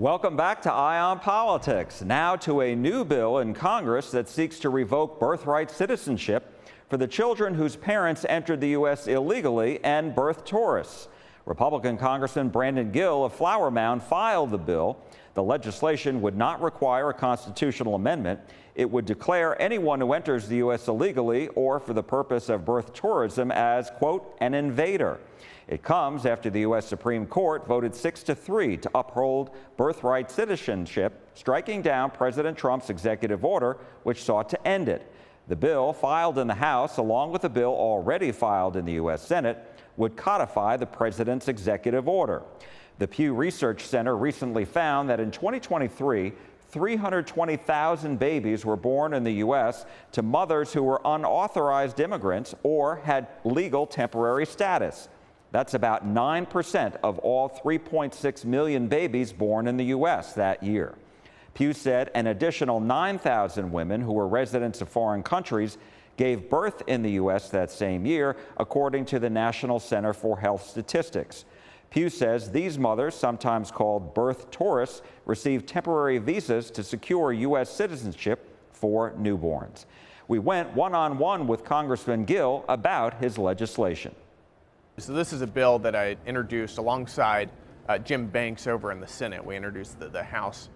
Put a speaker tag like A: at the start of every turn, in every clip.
A: Welcome back to Eye on Politics. Now to a new bill in Congress that seeks to revoke birthright citizenship for the children whose parents entered the U.S. illegally and birthed tourists. Republican Congressman Brandon Gill of Flower Mound filed the bill. The legislation would not require a constitutional amendment. It would declare anyone who enters the U.S. illegally or for the purpose of birth tourism as, quote, an invader. It comes after the U.S. Supreme Court voted 6-3 to uphold birthright citizenship, striking down President Trump's executive order, which sought to end it. The bill, filed in the House, along with a bill already filed in the U.S. Senate, would codify the president's executive order. The Pew Research Center recently found that in 2023, 320,000 babies were born in the U.S. to mothers who were unauthorized immigrants or had legal temporary status. That's about 9% of all 3.6 million babies born in the U.S. that year. Pew said an additional 9,000 women who were residents of foreign countries gave birth in the U.S. that same year, according to the National Center for Health Statistics. Pew says these mothers, sometimes called birth tourists, received temporary visas to secure U.S. citizenship for newborns. We went one-on-one with Congressman Gill about his legislation.
B: So this is a bill that I introduced alongside Jim Banks over in the Senate. We introduced the House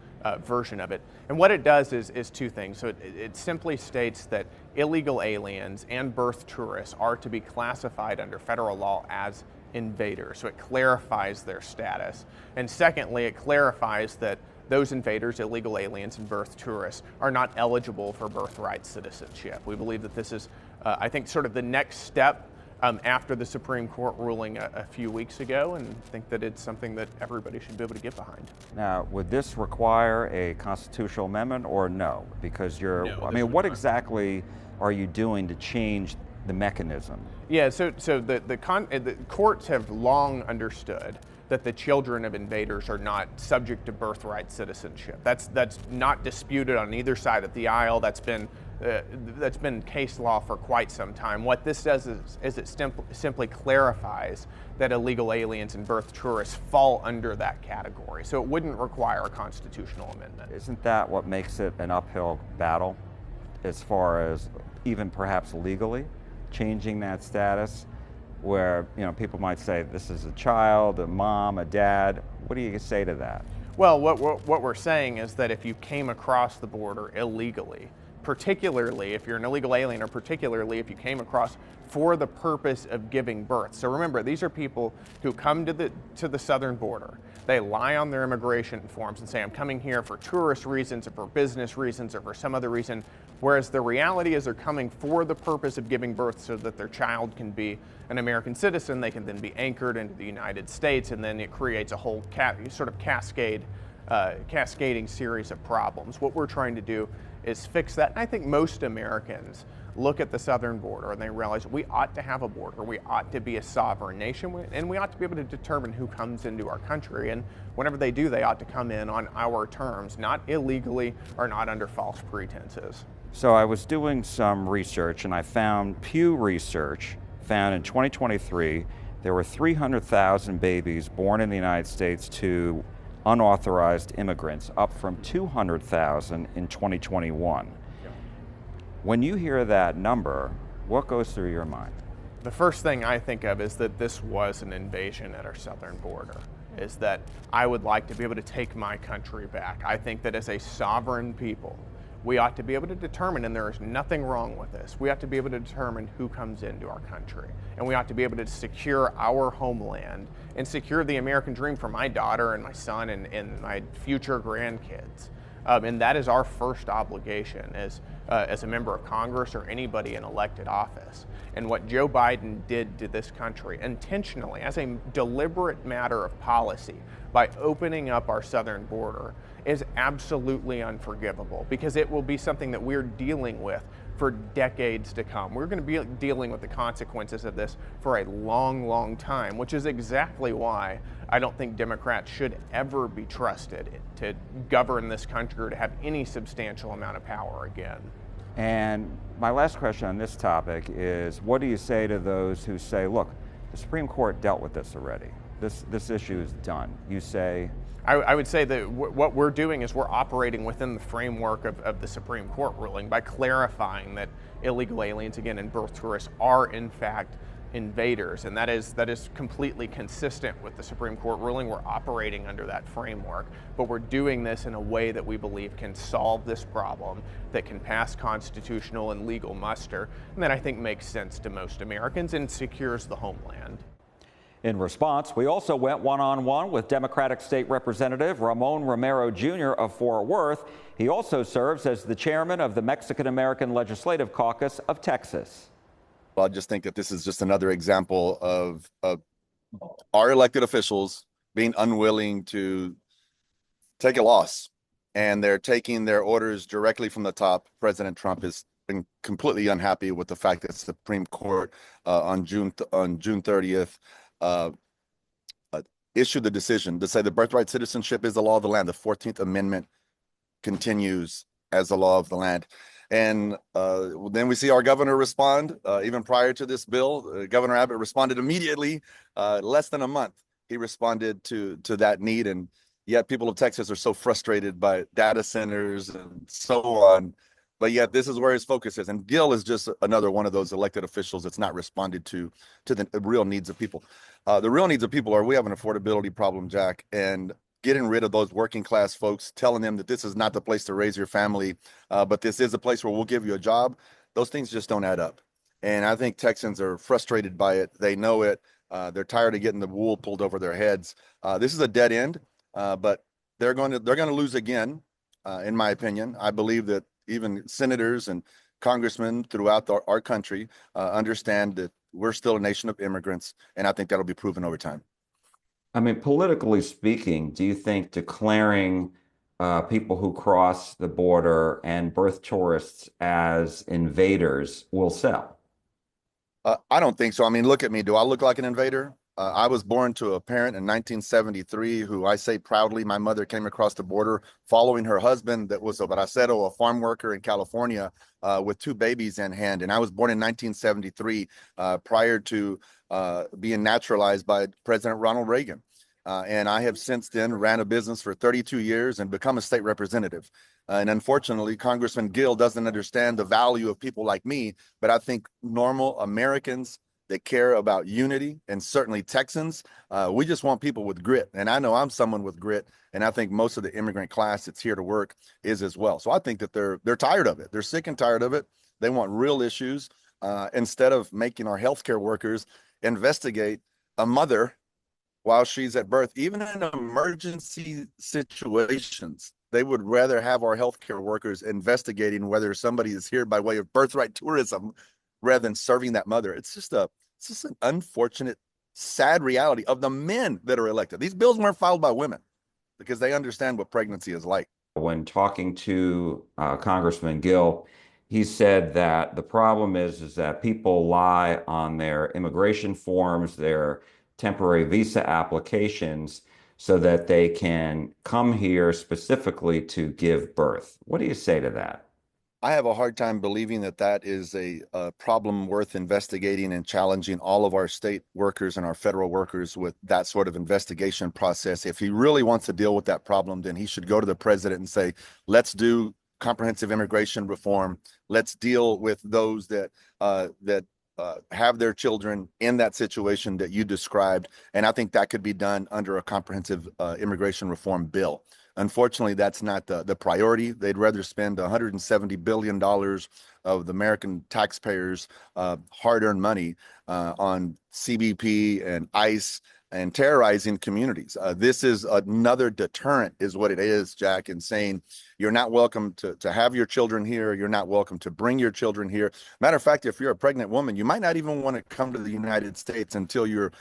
B: version of it. And what it does is two things. So it simply states that illegal aliens and birth tourists are to be classified under federal law as invaders. So it clarifies their status. And secondly, it clarifies that those invaders, illegal aliens and birth tourists, are not eligible for birthright citizenship. We believe that this is, I think, sort of the next step after the Supreme Court ruling a few weeks ago, and think that it's something that everybody should be able to get behind.
A: Now, would this require a constitutional amendment or no? Because I mean, what exactly are you doing to change the mechanism?
B: Yeah, so the courts have long understood that the children of invaders are not subject to birthright citizenship. That's not disputed on either side of the aisle. That's been case law for quite some time. What this does is it simply clarifies that illegal aliens and birth tourists fall under that category. So it wouldn't require a constitutional amendment.
A: Isn't that what makes it an uphill battle as far as even perhaps legally changing that status? Where, you know, people might say this is a child, a mom, a dad. What do you say to that?
B: Well, what we're saying is that if you came across the border illegally, particularly if you're an illegal alien, or particularly if you came across for the purpose of giving birth. So remember, these are people who come to the southern border. They lie on their immigration forms and say, I'm coming here for tourist reasons or for business reasons or for some other reason, whereas the reality is they're coming for the purpose of giving birth so that their child can be an American citizen. They can then be anchored into the United States, and then it creates a whole sort of cascading series of problems. What we're trying to do is fix that. And I think most Americans look at the southern border and they realize we ought to have a border, we ought to be a sovereign nation, and we ought to be able to determine who comes into our country. And whenever they do, they ought to come in on our terms, not illegally or not under false pretenses.
A: So I was doing some research, and I found Pew Research found in 2023 there were 300,000 babies born in the United States to unauthorized immigrants, up from 200,000 in 2021.
B: Yeah.
A: When you hear that number, what goes through your mind?
B: The first thing I think of is that this was an invasion at our southern border, is that I would like to be able to take my country back. I think that as a sovereign people, we ought to be able to determine, and there is nothing wrong with this, we ought to be able to determine who comes into our country. And we ought to be able to secure our homeland and secure the American dream for my daughter and my son and my future grandkids. And that is our first obligation as a member of Congress or anybody in elected office. And what Joe Biden did to this country intentionally, as a deliberate matter of policy, by opening up our southern border, is absolutely unforgivable, because it will be something that we're dealing with for decades to come. We're going to be dealing with the consequences of this for a long, long time, which is exactly why I don't think Democrats should ever be trusted to govern this country or to have any substantial amount of power again.
A: And my last question on this topic is, what do you say to those who say, look, the Supreme Court dealt with this already? this issue is done? You say.
B: I would say that what we're doing is we're operating within the framework of the Supreme Court ruling by clarifying that illegal aliens, again, and birth tourists are in fact invaders, and that is completely consistent with the Supreme Court ruling. We're operating under that framework, but we're doing this in a way that we believe can solve this problem, that can pass constitutional and legal muster, and that I think makes sense to most Americans and secures the homeland.
A: In response, we also went one-on-one with Democratic State Representative Ramon Romero Jr. of Fort Worth. He also serves as the chairman of the Mexican-American Legislative Caucus of Texas.
C: Well, I just think that this is just another example of our elected officials being unwilling to take a loss, and they're taking their orders directly from the top. President Trump has been completely unhappy with the fact that the Supreme Court on June 30th issued the decision to say the birthright citizenship is the law of the land. The 14th Amendment continues as the law of the land. And then we see our governor respond. Even prior to this bill, Governor Abbott responded immediately. Less than a month, he responded to that need. And yet people of Texas are so frustrated by data centers and so on. But yet this is where his focus is. And Gill is just another one of those elected officials that's not responded to the real needs of people. The real needs of people are, we have an affordability problem, Jack, and getting rid of those working class folks, telling them that this is not the place to raise your family, but this is a place where we'll give you a job. Those things just don't add up. And I think Texans are frustrated by it. They know it. They're tired of getting the wool pulled over their heads. This is a dead end, but they're going to lose again, in my opinion. I believe that even senators and congressmen throughout our country understand that we're still a nation of immigrants, and I think that'll be proven over time.
A: I mean, politically speaking, do you think declaring people who cross the border and birth tourists as invaders will sell?
C: I don't think so. I mean, look at me. Do I look like an invader? I was born to a parent in 1973 who, I say proudly, my mother came across the border following her husband that was a bracero, a farm worker in California, with 2 babies in hand. And I was born in 1973 prior to being naturalized by President Ronald Reagan. And I have since then ran a business for 32 years and become a state representative. And unfortunately, Congressman Gill doesn't understand the value of people like me, but I think normal Americans that care about unity, and certainly Texans, we just want people with grit. And I know I'm someone with grit, and I think most of the immigrant class that's here to work is as well. So I think that they're tired of it. They're sick and tired of it. They want real issues. Instead of making our healthcare workers investigate a mother while she's at birth, even in emergency situations, they would rather have our healthcare workers investigating whether somebody is here by way of birthright tourism rather than serving that mother. It's just an unfortunate, sad reality of the men that are elected. These bills weren't filed by women because they understand what pregnancy is like.
A: When talking to Congressman Gill, he said that the problem is that people lie on their immigration forms, their temporary visa applications, so that they can come here specifically to give birth. What do you say to that?
C: I have a hard time believing that that is a problem worth investigating and challenging all of our state workers and our federal workers with that sort of investigation process. If he really wants to deal with that problem, then he should go to the president and say, let's do comprehensive immigration reform. Let's deal with those that have their children in that situation that you described. And I think that could be done under a comprehensive immigration reform bill. Unfortunately, that's not the priority. They'd rather spend $170 billion of the American taxpayers' hard-earned money on CBP and ICE and terrorizing communities. This is another deterrent is what it is, Jack, in saying you're not welcome to have your children here. You're not welcome to bring your children here. Matter of fact, if you're a pregnant woman, you might not even want to come to the United States until you're,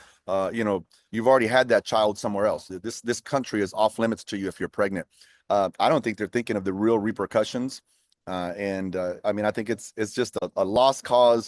C: you've already had that child somewhere else. This country is off limits to you if you're pregnant. I don't think they're thinking of the real repercussions. I mean, I think it's just a lost cause.